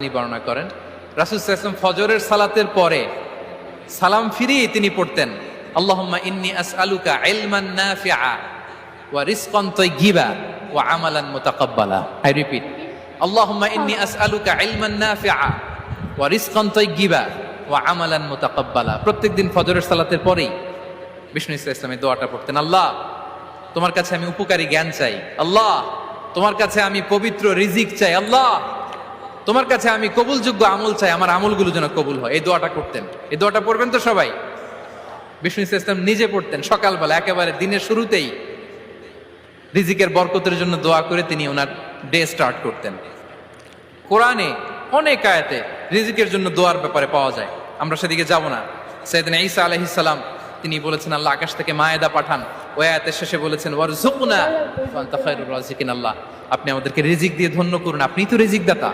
তিনি বর্ণনা করেন রাসূল সাল্লাল্লাহু আলাইহি ওয়াসাল্লাম ফজরের সালাতের পরে সালাম ফিরিয়ে তিনি পড়তেন আল্লাহুম্মা ইন্নী আসআলুকা ইলমান নাফিআ ওয়া রিজকান তাইয়্যিবা ওয়া আমালান মুতাকাব্বালা। আই রিপিট, আল্লাহুম্মা ইন্নী আসআলুকা ইলমান নাফিআ ওয়া রিজকান তাইয়্যিবা ওয়া আমালান মুতাকাব্বালা। প্রত্যেকদিন ফজরের সালাতের পরেই বিষ্ণু ইসলাম এই দোয়াটা পড়তেন। আল্লাহ, তোমার কাছে আমি উপকারী জ্ঞান চাই। আল্লাহ, তোমার কাছে আমি পবিত্র রিজিক চাই। আল্লাহ, তোমার কাছে আমি কবুলযোগ্য আমল চাই, আমার আমলগুলো যেন কবুল হয়। এই দোয়াটা করতেন। এই দোয়াটা পড়বেন তো সবাই। বিষ্ণু ইসলাম নিজে পড়তেন সকালবেলা, একেবারে দিনের শুরুতেই রিজিকের বরকতের জন্য দোয়া করে তিনি ওনার ডে স্টার্ট করতেন। কোরআনে অনেক আয়াতে রিজিকের জন্য দোয়ার ব্যাপারে পাওয়া যায়, আমরা সেদিকে যাব না। সাইয়েদনা ঈসা আলাইহিস সালাম তিনি বলেছেন আল্লাহ আকাশ থেকে মায়েদা পাঠান। ওই আয়াতের শেষে বলেছেন ওয়ারযুকনা ওয়া আনতা খায়রুর রাযিকিন। আল্লাহ, আপনি আমাদেরকে রিজিক দিয়ে ধন্য করুন, আপনিই তো রিজিক দাতা।